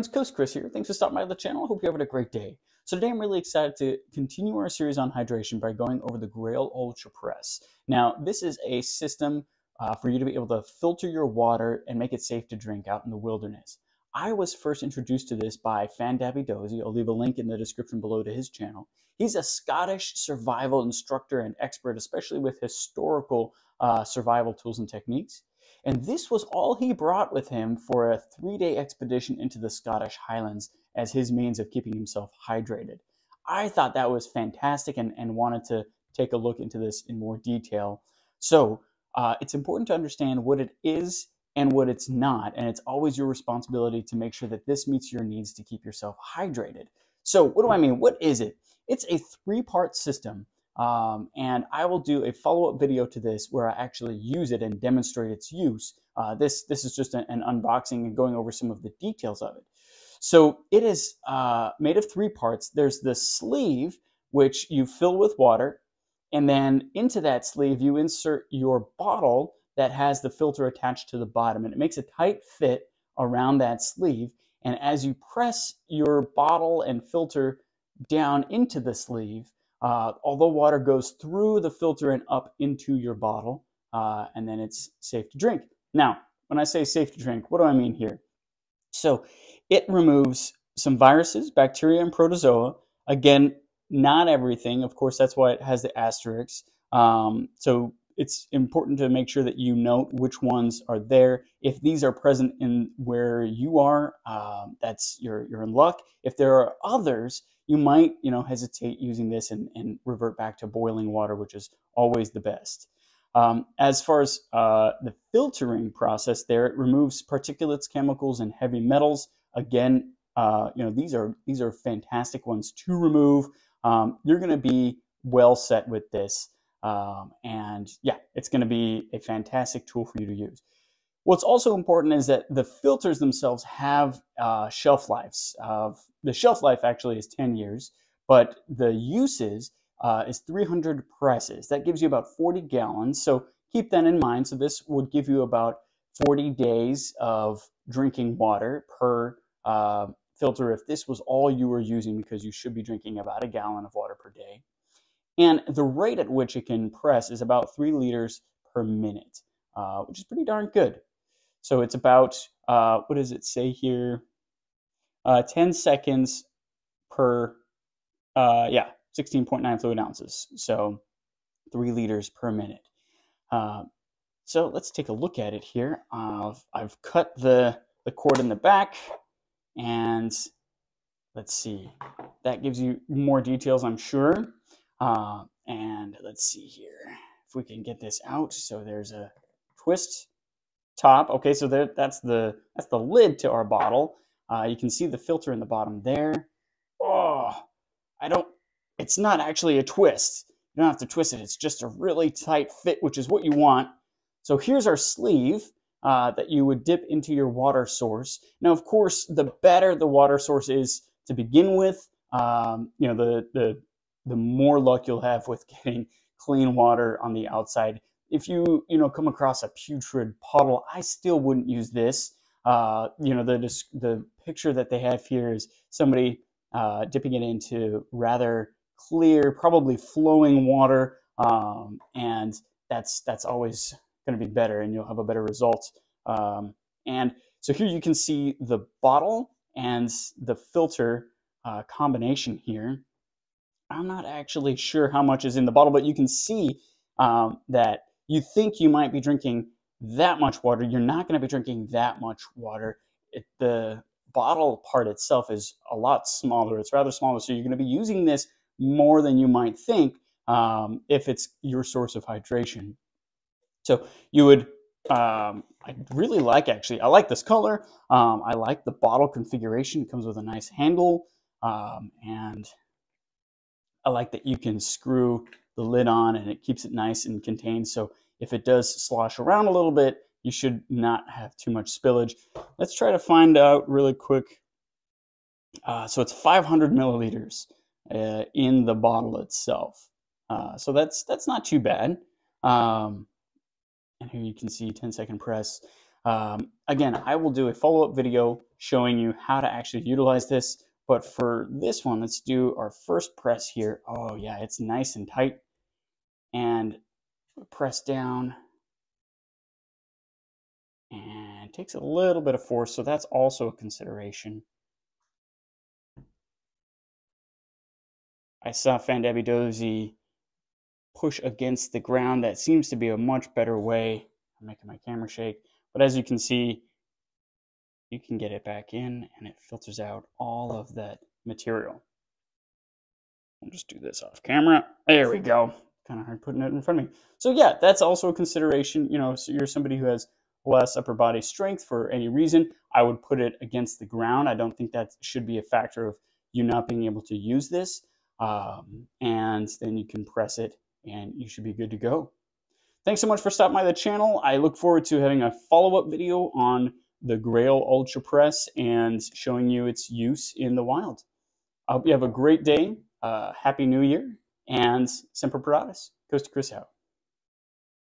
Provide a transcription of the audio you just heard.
friends, Coach Chris here. Thanks for stopping by the channel. I hope you're having a great day. So today I'm really excited to continue our series on hydration by going over the Grayl ULTRAPRESS. Now, this is a system for you to be able to filter your water and make it safe to drink out in the wilderness. I was first introduced to this by Fandabi Dozi. I'll leave a link in the description below to his channel. He's a Scottish survival instructor and expert, especially with historical survival tools and techniques. And this was all he brought with him for a 3-day expedition into the Scottish Highlands as his means of keeping himself hydrated. I thought that was fantastic and wanted to take a look into this in more detail. So it's important to understand what it is and what it's not, and it's always your responsibility to make sure that this meets your needs to keep yourself hydrated. So what do I mean? What is it? It's a 3-part system. And I will do a follow-up video to this where I actually use it and demonstrate its use. This is just an unboxing and going over some of the details of it. So it is made of 3 parts. There's the sleeve, which you fill with water, and then into that sleeve you insert your bottle that has the filter attached to the bottom, and it makes a tight fit around that sleeve. And as you press your bottle and filter down into the sleeve, although water goes through the filter and up into your bottle, and then it's safe to drink. Now, when I say safe to drink, what do I mean here? So it removes some viruses, bacteria, and protozoa. Again, not everything. Of course, that's why it has the asterisk. So it's important to make sure that you note which ones are there. If these are present in where you are, that's you're in luck. If there are others, you might, hesitate using this and revert back to boiling water, which is always the best. As far as the filtering process there, it removes particulates, chemicals, and heavy metals. Again, these are fantastic ones to remove. You're going to be well set with this. And yeah, it's going to be a fantastic tool for you to use. What's also important is that the filters themselves have shelf lives. The shelf life actually is 10 years, but the uses is 300 presses. That gives you about 40 gallons. So keep that in mind. So this would give you about 40 days of drinking water per filter if this was all you were using, because you should be drinking about 1 gallon of water per day. And the rate at which it can press is about 3 liters per minute, which is pretty darn good. So it's about, what does it say here? 10 seconds per, 16.9 fluid ounces. So 3 liters per minute. So let's take a look at it here. I've cut the cord in the back, and let's see. That gives you more details, I'm sure. And let's see here if we can get this out. So there's a twist top. Okay, so that's the lid to our bottle. You can see the filter in the bottom there. Oh, it's not actually a twist. You don't have to twist it. It's just a really tight fit, which is what you want. So here's our sleeve that you would dip into your water source. Now, of course, the better the water source is to begin with, the more luck you'll have with getting clean water on the outside. If you come across a putrid puddle, I still wouldn't use this. The picture that they have here is somebody dipping it into rather clear, probably flowing water, and that's always going to be better, and you'll have a better result. And so here you can see the bottle and the filter combination here. I'm not actually sure how much is in the bottle, but you can see that you think you might be drinking that much water. You're not going to be drinking that much water. The bottle part itself is a lot smaller. It's rather smaller, so you're going to be using this more than you might think if it's your source of hydration. So you would, I really like, I like this color. I like the bottle configuration. It comes with a nice handle, and I like that you can screw the lid on and it keeps it nice and contained. So if it does slosh around a little bit, you should not have too much spillage. Let's try to find out really quick. So it's 500 milliliters in the bottle itself. So that's not too bad. And here you can see 10-second press. Again, I will do a follow-up video showing you how to actually utilize this. But for this one, let's do our first press here. Oh yeah, it's nice and tight. And press down. And it takes a little bit of force, so that's also a consideration. I saw Fandabi Dozi push against the ground. That seems to be a much better way. I'm making my camera shake. But as you can see, you can get it back in and it filters out all of that material. I'll just do this off camera. There we go. Kind of hard putting it in front of me. So yeah, that's also a consideration. You know, so you're somebody who has less upper body strength for any reason, I would put it against the ground. I don't think that should be a factor of you not being able to use this. And then you can press it and you should be good to go. Thanks so much for stopping by the channel. I look forward to having a follow-up video on the Grayl ULTRAPRESS and showing you its use in the wild. I hope you have a great day. Happy New Year, and Semper Paratus. Coast to Chris out.